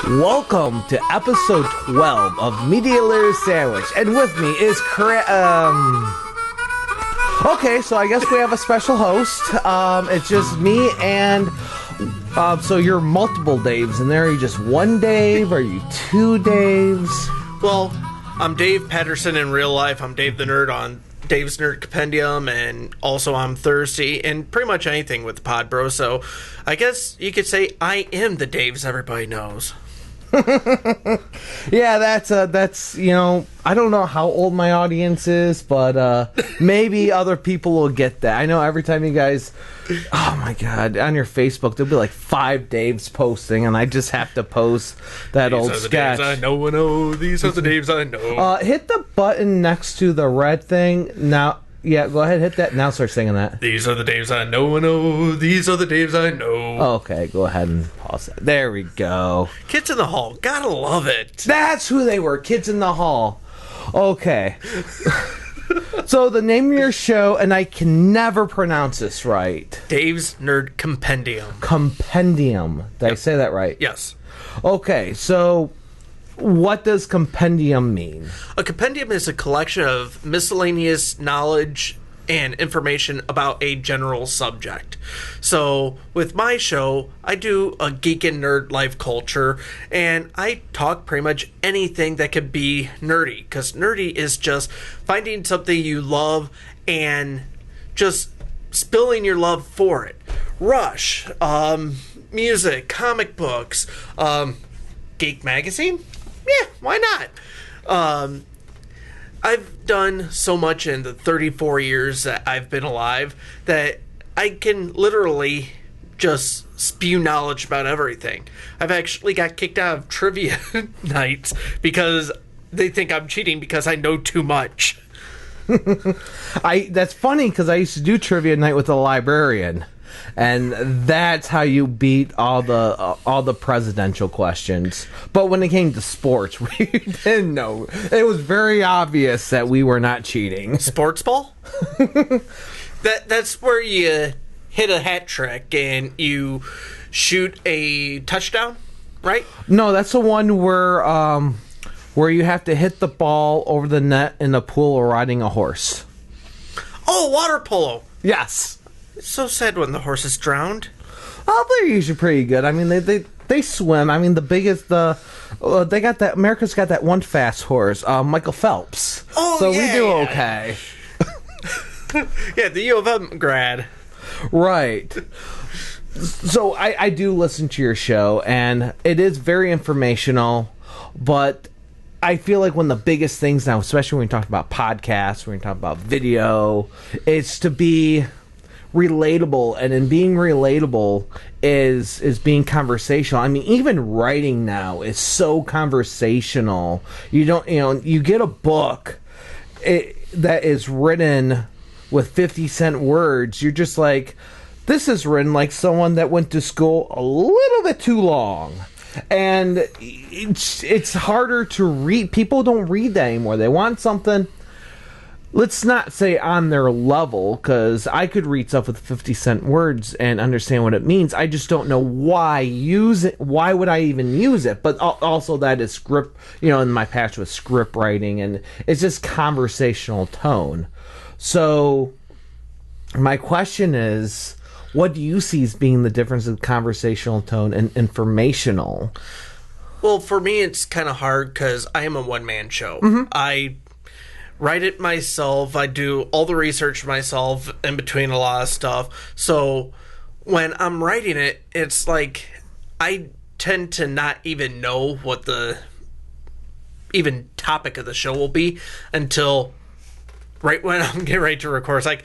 Welcome to episode 12 of Media Layer Sandwich, and with me is Okay, so I guess we have a special host. It's just me and so you're multiple Daves in there. Are you just one Dave? Are you two Daves? Well, I'm Dave Patterson in real life. I'm Dave the Nerd on Dave's Nerd Compendium, and also I'm Thirsty, and pretty much anything with the Pod Bro. So I guess you could say I am the Daves everybody knows. Yeah, that's I don't know how old my audience is, but maybe other people will get that. I know every time you guys, oh my god, on your Facebook there'll be like 5 Daves posting, and I just have to post that old sketch. These are the Daves I know. These are the Daves I know. Hit the button next to the red thing now. Yeah, go ahead, hit that. Now start singing that. These are the Daves I know. These are the Daves I know. Okay, go ahead and pause that. There we go. Kids in the Hall. Gotta love it. That's who they were, Kids in the Hall. Okay. So the name of your show, and I can never pronounce this right. Dave's Nerd Compendium. Compendium. Did I say that right? Yes. Okay, so what does compendium mean? A compendium is a collection of miscellaneous knowledge and information about a general subject. So with my show, I do a geek and nerd life culture, and I talk pretty much anything that could be nerdy, because nerdy is just finding something you love and just spilling your love for it. Rush, music, comic books, geek magazine? Yeah, why not? I've done so much in the 34 years that I've been alive that I can literally just spew knowledge about everything. I've actually got kicked out of trivia nights because they think I'm cheating because I know too much. That's funny because I used to do trivia night with a librarian. And that's how you beat all the presidential questions. But when it came to sports, we didn't know. It was very obvious that we were not cheating. Sports ball? That's where you hit a hat trick and you shoot a touchdown, right? No, that's the one where you have to hit the ball over the net in a pool or riding a horse. Oh, water polo. Yes. It's so sad when the horse is drowned. Oh, they're usually pretty good. I mean, they swim. I mean, they got that. America's got that one fast horse, Michael Phelps. Oh, so yeah, we do okay. Yeah, the U of M grad. Right. So I do listen to your show, and it is very informational, but I feel like one of the biggest things now, especially when we talk about podcasts, when we talk about video, is to be relatable, and in being relatable is being conversational. I mean, even writing now is so conversational. You get a book that is written with 50-cent words. You're just like, this is written like someone that went to school a little bit too long. And it's harder to read. People don't read that anymore. They want something, let's not say on their level, because I could read stuff with 50-cent words and understand what it means. I just don't know why use it. Why would I even use it? But also that is script, in my past with script writing, and it's just conversational tone. So my question is, what do you see as being the difference of conversational tone and informational? Well, for me, it's kind of hard because I am a one-man show. Mm-hmm. I write it myself. I do all the research myself in between a lot of stuff. So when I'm writing it, it's like I tend to not even know what the even topic of the show will be until right when I'm getting ready to record. It's like,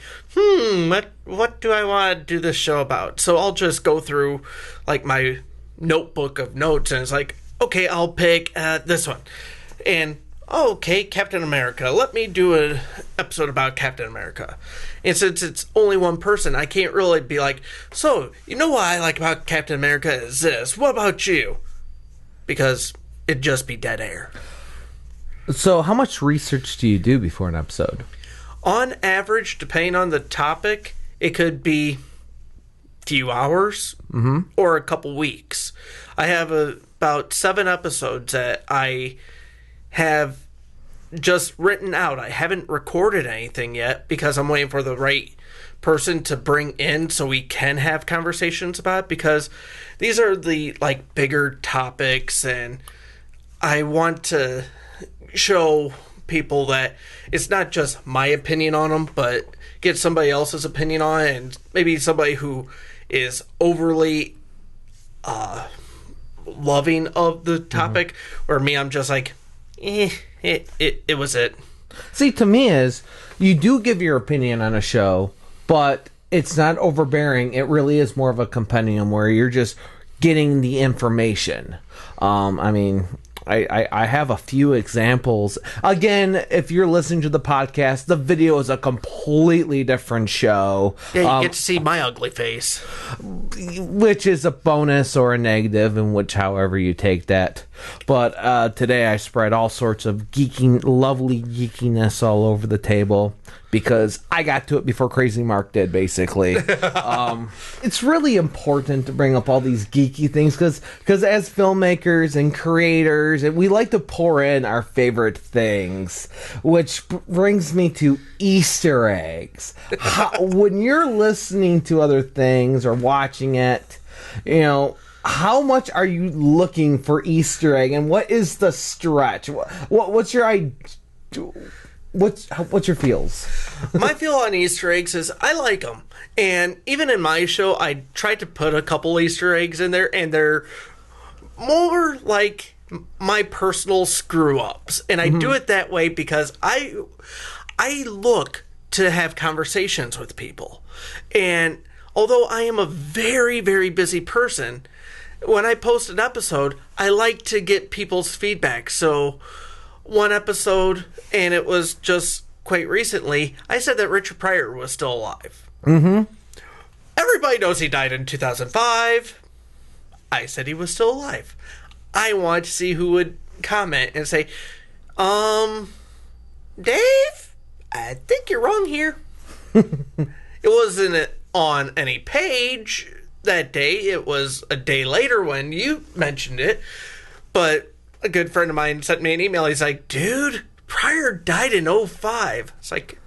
what do I want to do this show about? So I'll just go through like my notebook of notes, and it's like, okay, I'll pick this one. And okay, Captain America. Let me do an episode about Captain America. And since it's only one person, I can't really be like, so, what I like about Captain America is this. What about you? Because it'd just be dead air. So how much research do you do before an episode? On average, depending on the topic, it could be a few hours or a couple weeks. I have about 7 episodes that I have just written out. I haven't recorded anything yet because I'm waiting for the right person to bring in so we can have conversations about it, because these are the like bigger topics, and I want to show people that it's not just my opinion on them, but get somebody else's opinion on it, and maybe somebody who is overly loving of the topic, or me, I'm just like, it was it. See, to me is, you do give your opinion on a show, but it's not overbearing. It really is more of a compendium where you're just getting the information. I mean, I have a few examples. Again, if you're listening to the podcast, the video is a completely different show. Yeah, you get to see my ugly face. Which is a bonus or a negative, in which however you take that. But today I spread all sorts of lovely geekiness all over the table, because I got to it before Crazy Mark did, basically. It's really important to bring up all these geeky things, because as filmmakers and creators, we like to pour in our favorite things, which brings me to Easter eggs. When you're listening to other things or watching it, how much are you looking for Easter egg, and what is the stretch? What's your What's your feels? My feel on Easter eggs is I like them. And even in my show, I tried to put a couple Easter eggs in there, and they're more like my personal screw-ups. And I do it that way because I look to have conversations with people. And although I am a very, very busy person, when I post an episode, I like to get people's feedback. So one episode, and it was just quite recently, I said that Richard Pryor was still alive. Mm-hmm. Everybody knows he died in 2005. I said he was still alive. I wanted to see who would comment and say, Dave, I think you're wrong here. It wasn't on any page that day. It was a day later when you mentioned it. But a good friend of mine sent me an email. He's like, dude, Pryor died in 2005. It's like,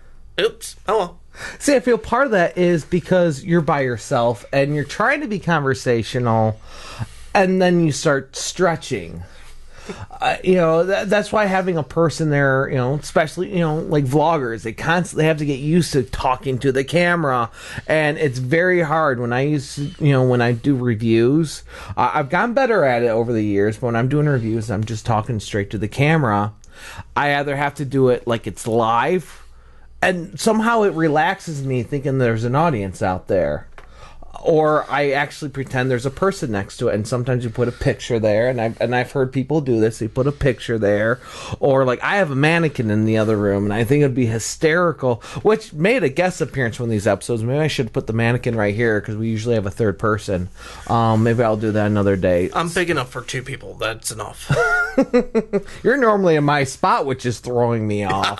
oops, oh well. See, I feel part of that is because you're by yourself and you're trying to be conversational, and then you start stretching. That's why having a person there, especially, like vloggers, they constantly have to get used to talking to the camera, and it's very hard. When I when I do reviews, I've gotten better at it over the years, but when I'm doing reviews, I'm just talking straight to the camera. I either have to do it like it's live, and somehow it relaxes me thinking there's an audience out there, or I actually pretend there's a person next to it, and sometimes you put a picture there, and I've heard people do this. They put a picture there, or like I have a mannequin in the other room, and I think it'd be hysterical, which made a guest appearance one of these episodes. Maybe I should put the mannequin right here, because we usually have a third person. Maybe I'll do that another day. I'm big enough for 2 people. That's enough. You're normally in my spot, which is throwing me off.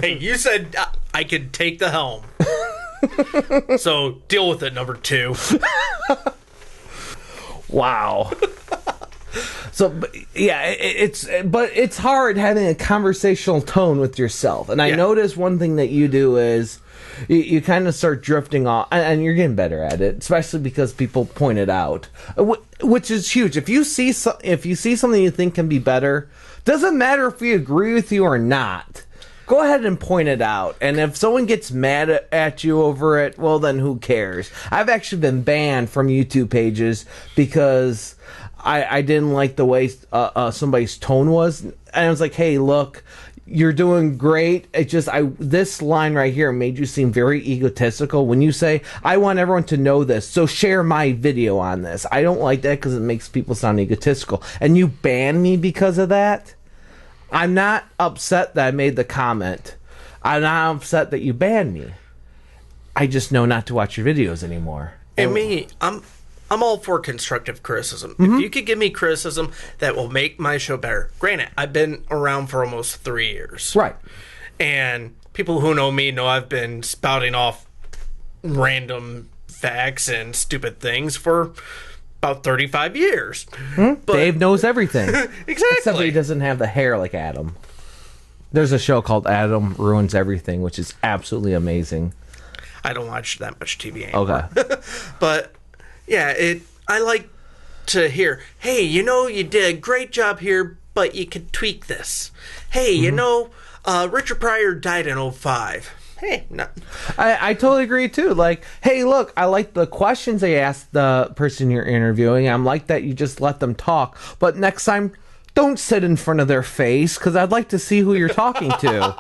Hey, you said I could take the helm. So deal with it, number 2. Wow. So yeah, it's hard having a conversational tone with yourself. And I notice one thing that you do is you kind of start drifting off, and you're getting better at it, especially because people point it out, which is huge. If you see something you think can be better, doesn't matter if we agree with you or not. Go ahead and point it out. And if someone gets mad at you over it, well, then who cares? I've actually been banned from YouTube pages because I didn't like the way somebody's tone was. And I was like, hey, look, you're doing great. It just, this line right here made you seem very egotistical when you say, I want everyone to know this, so share my video on this. I don't like that because it makes people sound egotistical. And you ban me because of that? I'm not upset that I made the comment. I'm not upset that you banned me. I just know not to watch your videos anymore. And me, I'm all for constructive criticism. Mm-hmm. If you could give me criticism that will make my show better. Granted, I've been around for almost 3 years. Right. And people who know me know I've been spouting off random facts and stupid things for about 35 years. But Dave knows everything. Exactly. Except he doesn't have the hair like Adam. There's a show called Adam Ruins Everything, which is absolutely amazing. I don't watch that much TV anymore. Okay. But, yeah, I like to hear, hey, you did a great job here, but you could tweak this. Hey, Richard Pryor died in 2005. Hey, no. I totally agree too. Like, hey, look, I like the questions they asked the person you're interviewing. I'm like that you just let them talk. But next time, don't sit in front of their face, because I'd like to see who you're talking to.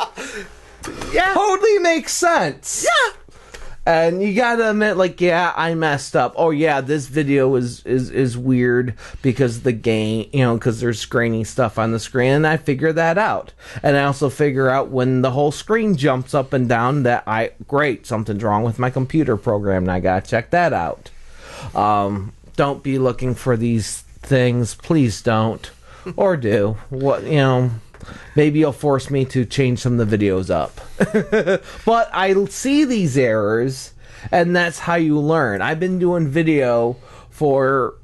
Yeah. Totally makes sense. Yeah. And you gotta admit, like, yeah, I messed up. Oh, yeah, this video is weird because the game, because there's grainy stuff on the screen, and I figure that out. And I also figure out when the whole screen jumps up and down that great, something's wrong with my computer program, and I gotta check that out. Don't be looking for these things. Please don't. Or do. Maybe you'll force me to change some of the videos up. But I see these errors, and that's how you learn. I've been doing video for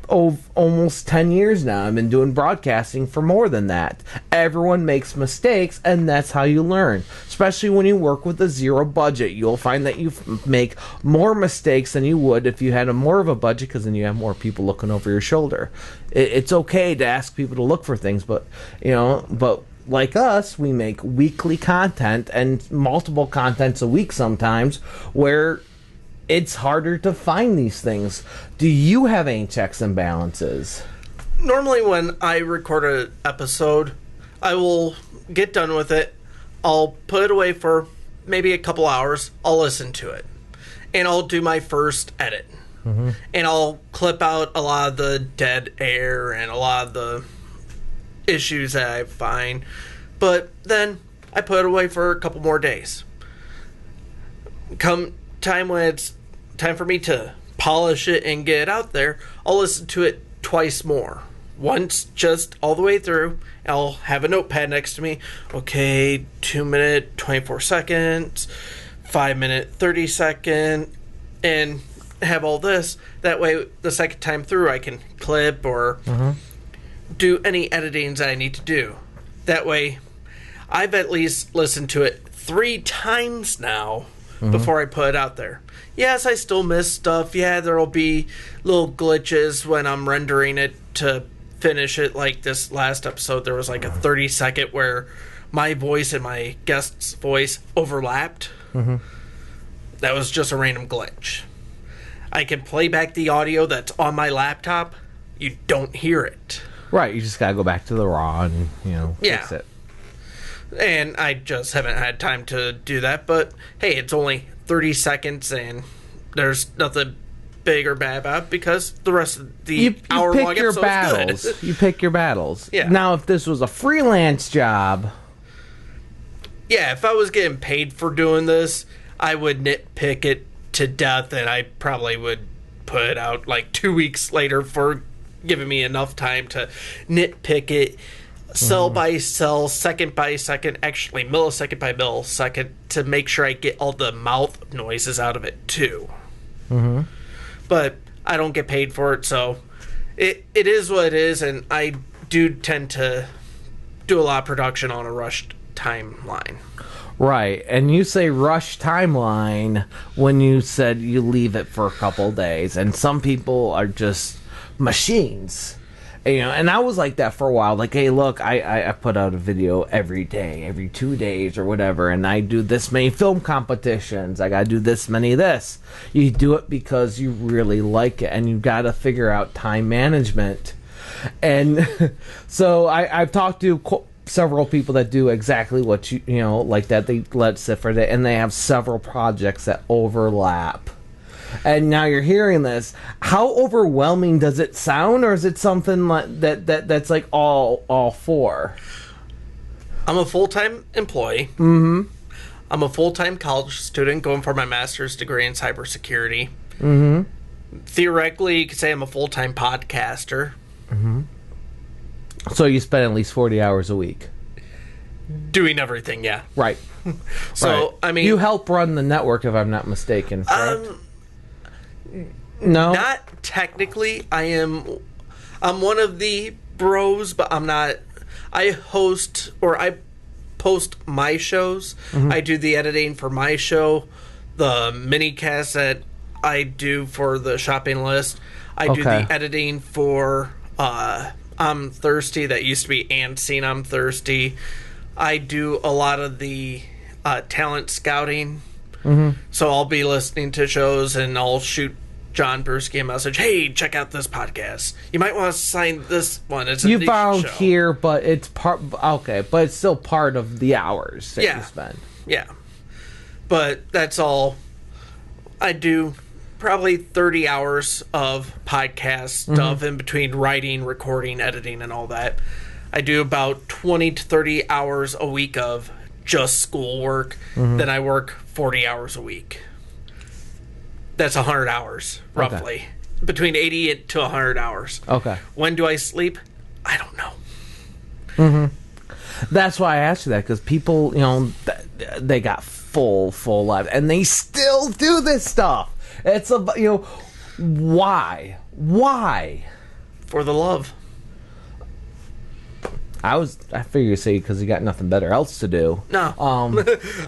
almost 10 years now. I've been doing broadcasting for more than that. Everyone makes mistakes, and that's how you learn. Especially when you work with a zero budget. You'll find that you make more mistakes than you would if you had more of a budget, because then you have more people looking over your shoulder. It's okay to ask people to look for things, but like us, we make weekly content and multiple contents a week sometimes, where it's harder to find these things. Do you have any checks and balances? Normally when I record an episode, I will get done with it. I'll put it away for maybe a couple hours. I'll listen to it. And I'll do my first edit. Mm-hmm. And I'll clip out a lot of the dead air and a lot of the issues that I find. But then I put it away for a couple more days. Come time when it's time for me to polish it and get it out there, I'll listen to it twice more. Once just all the way through. I'll have a notepad next to me. Okay, 2 minute, 24 seconds, 5 minute, 30 second, and have all this. That way, the second time through, I can clip or do any editing that I need to do. That way, I've at least listened to it 3 times now before I put it out there. Yes, I still miss stuff. Yeah, there'll be little glitches when I'm rendering it to finish it. Like this last episode, there was like a 30-second where my voice and my guest's voice overlapped. Mm-hmm. That was just a random glitch. I can play back the audio that's on my laptop. You don't hear it. Right, you just gotta go back to the raw and, fix it. And I just haven't had time to do that. But, hey, it's only 30 seconds and there's nothing big or bad about it because the rest of the hour-long episode is good. You pick your battles. Yeah. Now, if this was a freelance job... Yeah, if I was getting paid for doing this, I would nitpick it to death, and I probably would put it out like 2 weeks later for giving me enough time to nitpick it, cell by cell, second by second, actually millisecond by millisecond, to make sure I get all the mouth noises out of it too. Mm-hmm. But I don't get paid for it, so it is what it is, and I do tend to do a lot of production on a rushed timeline. Right, and you say rush timeline when you said you leave it for a couple days, and some people are just machines. And I was like that for a while. Like, hey, look, I put out a video every day, every 2 days or whatever, and I do this many film competitions. I got to do this many of this. You do it because you really like it, and you got to figure out time management. And so I've talked to several people that do exactly what you like that. They let it sit for a day, and they have several projects that overlap. And now you're hearing this. How overwhelming does it sound, or is it something like that's like all four? I'm a full-time employee. Mm-hmm. I'm a full-time college student going for my master's degree in cybersecurity. Mm-hmm. Theoretically, you could say I'm a full-time podcaster. Mm-hmm. So you spend at least 40 hours a week doing everything, yeah. Right. So, right. I mean, you help run the network, if I'm not mistaken, correct? No. Not technically. I'm one of the bros, but I'm not. I host or I post my shows. I do the editing for my show, the mini cast that I do for the shopping list. I do the editing for I'm Thirsty, that used to be And Seen I'm Thirsty. I do a lot of the talent scouting. So I'll be listening to shows and I'll shoot John Bursky a message. Hey, check out this podcast. You might want to sign this one. It's a you niche volunteer, show. but it's part. Okay, but it's still part of the hours that you spend. Yeah, but that's all. I do probably 30 hours of podcast stuff in between writing, recording, editing, and all that. I do about 20 to 30 hours a week of just schoolwork. Then I work 40 hours a week. That's 100 hours, roughly. Okay. Between 80 to 100 hours. Okay. When do I sleep? I don't know. That's why I asked you that, because people, they got full lives, and they still do this stuff. It's why? For the love. I figure you say because you got nothing better else to do. No.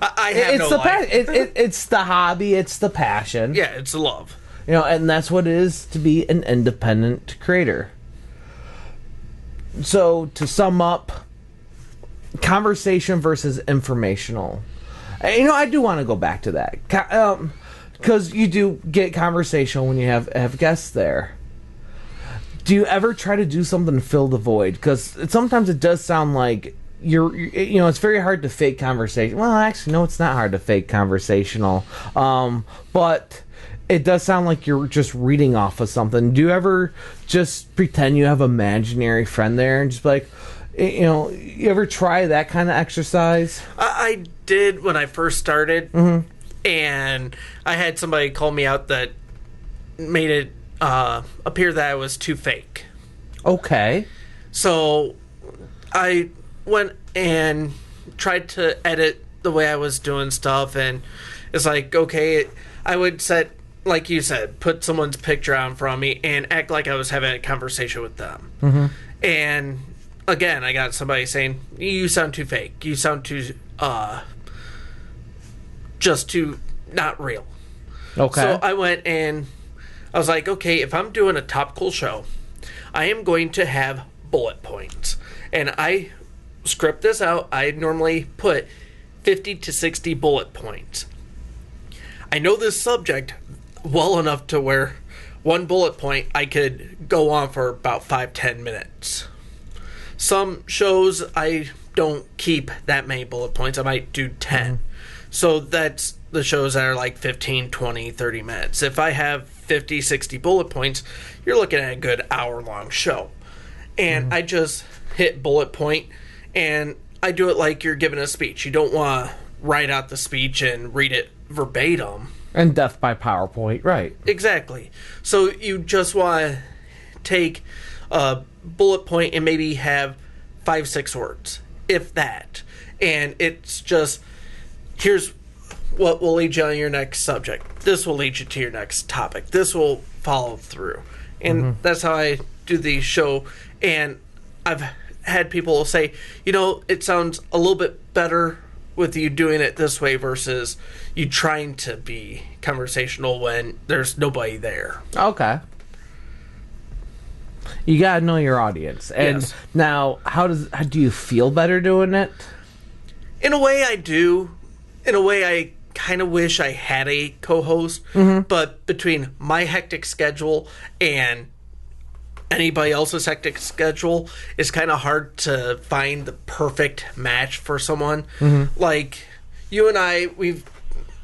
I have no life. It's the hobby. It's the passion. Yeah, it's the love. And that's what it is to be an independent creator. So, to sum up, conversation versus informational. I do want to go back to that. Because you do get conversational when you have guests there. Do you ever try to do something to fill the void? Because sometimes it does sound like it's very hard to fake conversation. Well, actually, no, it's not hard to fake conversational. But it does sound like you're just reading off of something. Do you ever just pretend you have an imaginary friend there and just be like, you ever try that kind of exercise? I did when I first started, and I had somebody call me out that made it appear that I was too fake. Okay. So I went and tried to edit the way I was doing stuff, and it's like, okay, I would set, like you said, put someone's picture out in front of me and act like I was having a conversation with them. And again, I got somebody saying, you sound too fake. You sound too, just too not real. Okay. So I went and I was like, okay, if I'm doing a topical show, I am going to have bullet points. And I script this out. I normally put 50 to 60 bullet points. I know this subject well enough to where one bullet point I could go on for about 5-10 minutes. Some shows I don't keep that many bullet points. I might do 10. So that's the shows that are like 15, 20, 30 minutes. If I have 50, 60 bullet points, you're looking at a good hour-long show. And I just hit bullet point, and I do it like you're giving a speech. You don't want to write out the speech and read it verbatim. And death by PowerPoint, right. Exactly. So you just want to take a bullet point and maybe have 5-6 words, if that. And it's just, here's what will lead you on your next subject. This will lead you to your next topic. This will follow through. And that's how I do the show. And I've had people say, it sounds a little bit better with you doing it this way versus you trying to be conversational when there's nobody there. Okay. You gotta know your audience. And Yes. now, how do you feel better doing it? In a way, I do. In a way, I kind of wish I had a co-host. But between my hectic schedule and anybody else's hectic schedule, it's kind of hard to find the perfect match for someone. Like, you and I, we've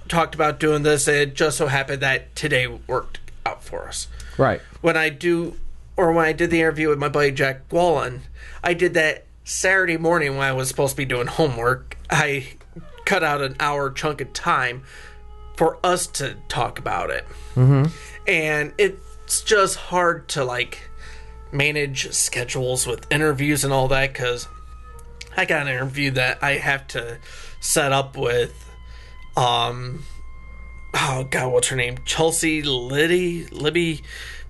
talked about doing this, and it just so happened that today worked out for us. Right. When I did the interview with my buddy Jack Wallen, I did that Saturday morning when I was supposed to be doing homework. I cut out an hour chunk of time for us to talk about it. And it's just hard to manage schedules with interviews and all that, because I got an interview that I have to set up with oh god, what's her name? Chelsea Libby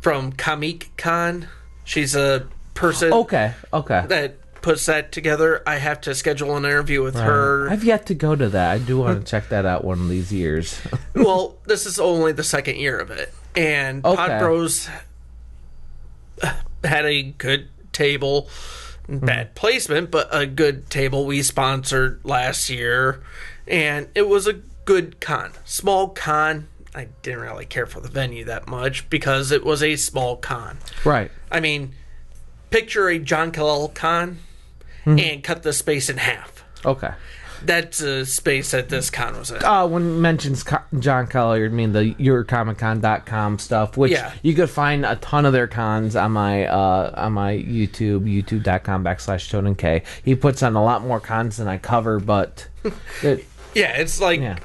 from Comic Con. She's a person Okay. that puts that together. I have to schedule an interview with her. I've yet to go to that. I do want to check that out one of these years. Well, this is only the second year of it. And Pod Bros had a good table. Bad placement, but a good table we sponsored last year. And it was a good con. Small con. I didn't really care for the venue that much because it was a small con. Right. I mean, picture a John Callell con and cut the space in half. Okay. That's a space that this con was in. When it mentions John Collier, you mean the yourcomiccon.com stuff, which you could find a ton of their cons on my YouTube, youtube.com/ToadenK. He puts on a lot more cons than I cover, but... it's like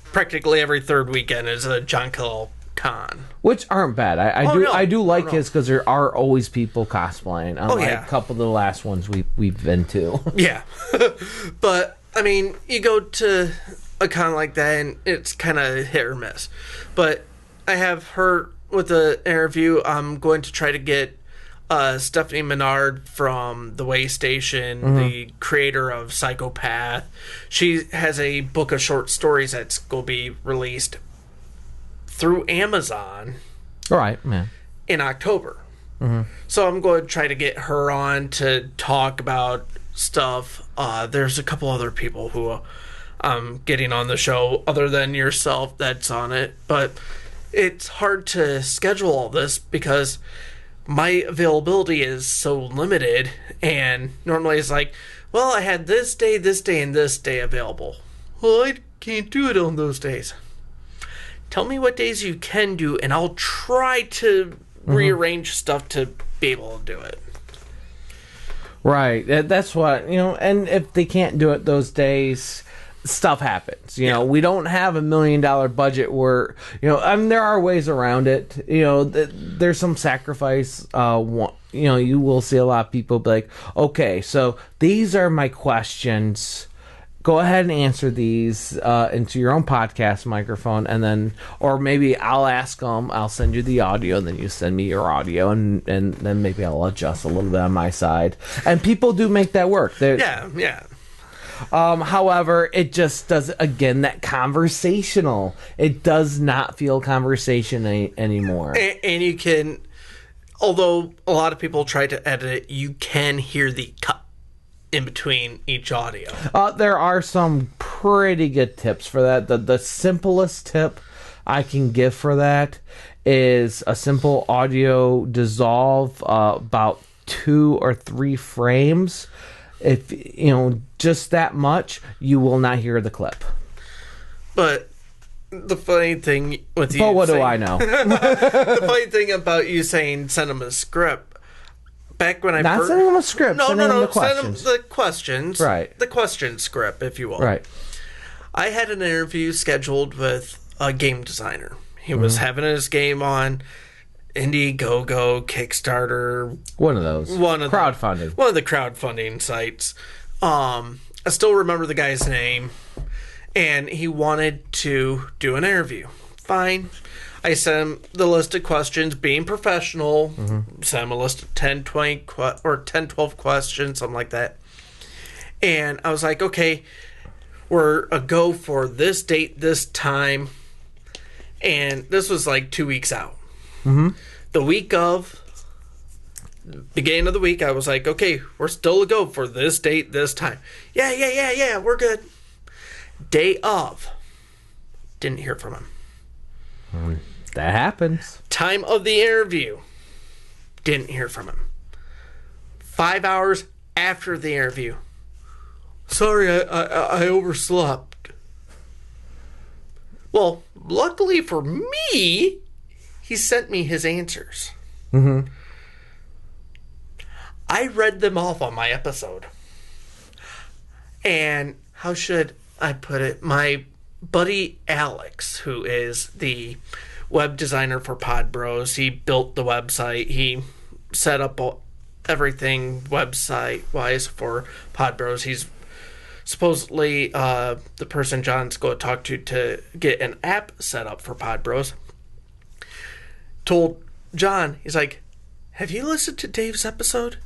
practically every third weekend is a John Callell con. Which aren't bad. I do like his because there are always people cosplaying. Unlike a couple of the last ones we've been to. Yeah. But... I mean, you go to a con like that, and it's kind of hit or miss. But I have her with the interview. I'm going to try to get Stephanie Menard from The Way Station, the creator of Psychopath. She has a book of short stories that's going to be released through Amazon. All right, man. In October. So I'm going to try to get her on to talk about stuff. There's a couple other people who I'm getting on the show other than yourself that's on it, but it's hard to schedule all this because my availability is so limited, and normally it's like, well, I had this day, and this day available. Well, I can't do it on those days. Tell me what days you can do, and I'll try to rearrange stuff to be able to do it. Right. That's what, and if they can't do it those days, stuff happens. We don't have $1 million budget where, there are ways around it. There's some sacrifice. You will see a lot of people be like, okay, so these are my questions. Go ahead and answer these into your own podcast microphone, and then, or maybe I'll ask them. I'll send you the audio, and then you send me your audio, and then maybe I'll adjust a little bit on my side. And people do make that work. Yeah. However, it just does, again, that conversational. It does not feel conversation anymore. And you can, although a lot of people try to edit it, you can hear the cut in between each audio. There are some pretty good tips for that. The simplest tip I can give for that is a simple audio dissolve, about 2 or 3 frames. If just that much, you will not hear the clip. But the funny thing with you, but what do I know? The funny thing about you saying send them a script. Back when not sending them a script. No. The questions. Send them the questions. Right. The question script, if you will. Right. I had an interview scheduled with a game designer. He was having his game on Indiegogo, Kickstarter. One of those. Crowdfunding. One of the crowdfunding sites. I still remember the guy's name. And he wanted to do an interview. Fine. I sent him the list of questions, being professional. Sent him a list of 10, 20, or 10, 12 questions, something like that. And I was like, okay, we're a go for this date, this time. And this was like 2 weeks out. The week of, beginning of the week, I was like, okay, we're still a go for this date, this time. Yeah, we're good. Day of, didn't hear from him. That happens. Time of the interview, didn't hear from him. 5 hours after the interview, sorry, I overslept. Well, luckily for me, he sent me his answers. I read them off on my episode. And how should I put it? My buddy Alex, who is the web designer for Pod Bros, he built the website. He set up everything website-wise for Pod Bros. He's supposedly the person John's going to talk to get an app set up for Pod Bros told John, he's like, have you listened to Dave's episode?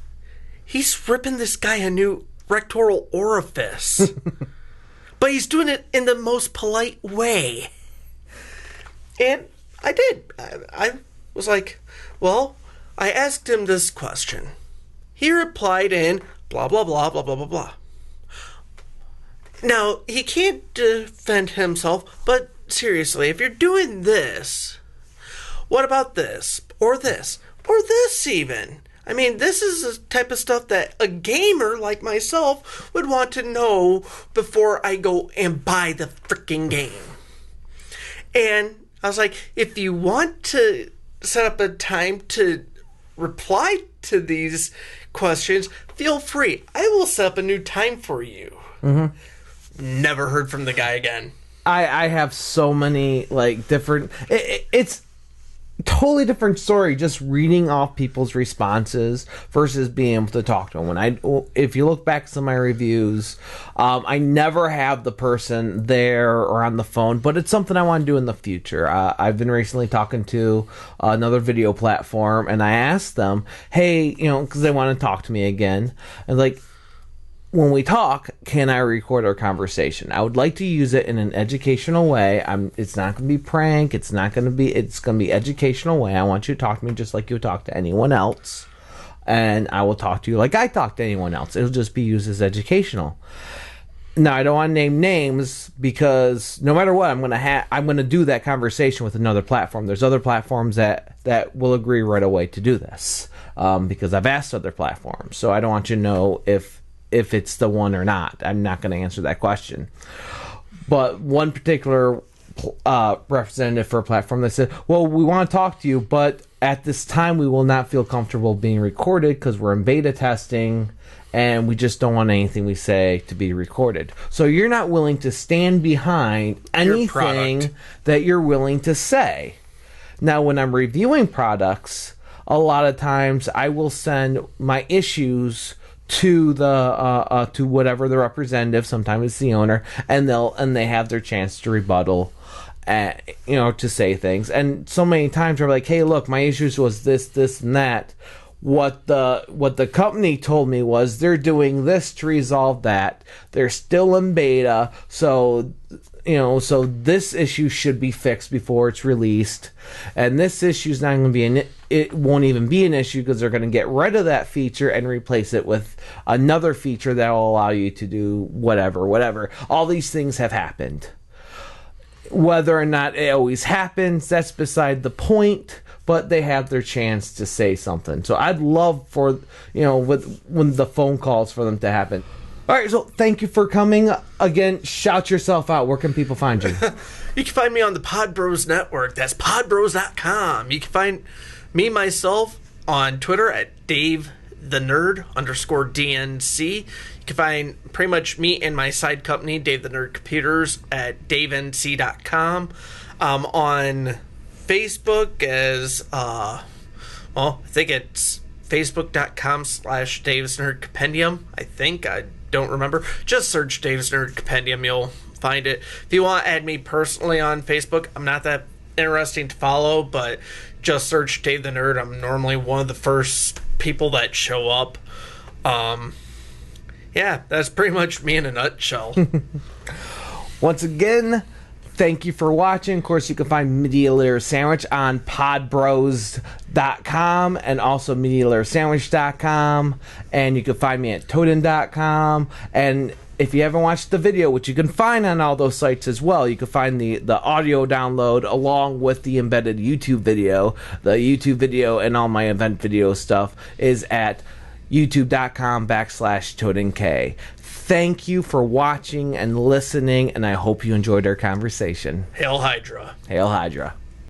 He's ripping this guy a new rectoral orifice. But he's doing it in the most polite way. And I did. I was like, well, I asked him this question. He replied in blah, blah, blah, blah, blah, blah, blah. Now, he can't defend himself, but seriously, if you're doing this, what about this? Or this? Or this even? I mean, this is the type of stuff that a gamer like myself would want to know before I go and buy the freaking game. And I was like, if you want to set up a time to reply to these questions, feel free. I will set up a new time for you. Mm-hmm. Never heard from the guy again. I have so many, like, different... It's totally different story just reading off people's responses versus being able to talk to them. If you look back to my reviews, I never have the person there or on the phone, but it's something I want to do in the future. I've been recently talking to another video platform, and I asked them, hey, because they want to talk to me again, and like, when we talk, can I record our conversation? I would like to use it in an educational way. It's not going to be prank. It's going to be educational way. I want you to talk to me just like you would talk to anyone else. And I will talk to you like I talk to anyone else. It'll just be used as educational. Now, I don't want to name names because no matter what, I'm going to do that conversation with another platform. There's other platforms that will agree right away to do this because I've asked other platforms. So I don't want you to know if it's the one or not. I'm not going to answer that question. But one particular representative for a platform that said, well, we want to talk to you, but at this time we will not feel comfortable being recorded because we're in beta testing and we just don't want anything we say to be recorded. So you're not willing to stand behind anything that you're willing to say. Now, when I'm reviewing products, a lot of times I will send my issues to the to whatever the representative, sometimes it's the owner, and they have their chance to rebuttal, to say things. And so many times they're like, hey, look, my issues was this and that. What the company told me was they're doing this to resolve that. They're still in beta, so this issue should be fixed before it's released, and this issue is not going to be it won't even be an issue because they're going to get rid of that feature and replace it with another feature that will allow you to do whatever. All these things have happened. Whether or not it always happens, that's beside the point, but they have their chance to say something. So I'd love for, when the phone calls for them to happen. All right, so thank you for coming. Again, shout yourself out. Where can people find you? You can find me on the Pod Bros Network. That's podbros.com. You can find me, myself, on Twitter at DaveTheNerd_DNC. You can find pretty much me and my side company, Dave the Nerd Computers, at DaveNC.com. On Facebook as, I think it's Facebook.com/Dave's Nerd Compendium. I don't remember. Just search Dave's Nerd Compendium. You'll find it. If you want to add me personally on Facebook, I'm not that interesting to follow, but just search Dave the Nerd. I'm normally one of the first people that show up. Yeah, that's pretty much me in a nutshell. Once again, thank you for watching. Of course, you can find Media Layer Sandwich on podbros.com and also MediaLayerSandwich.com. And you can find me at Toaden.com. And if you haven't watched the video, which you can find on all those sites as well, you can find the audio download along with the embedded YouTube video. The YouTube video and all my event video stuff is at youtube.com/ToadenK. Thank you for watching and listening, and I hope you enjoyed our conversation. Hail Hydra. Hail Hydra.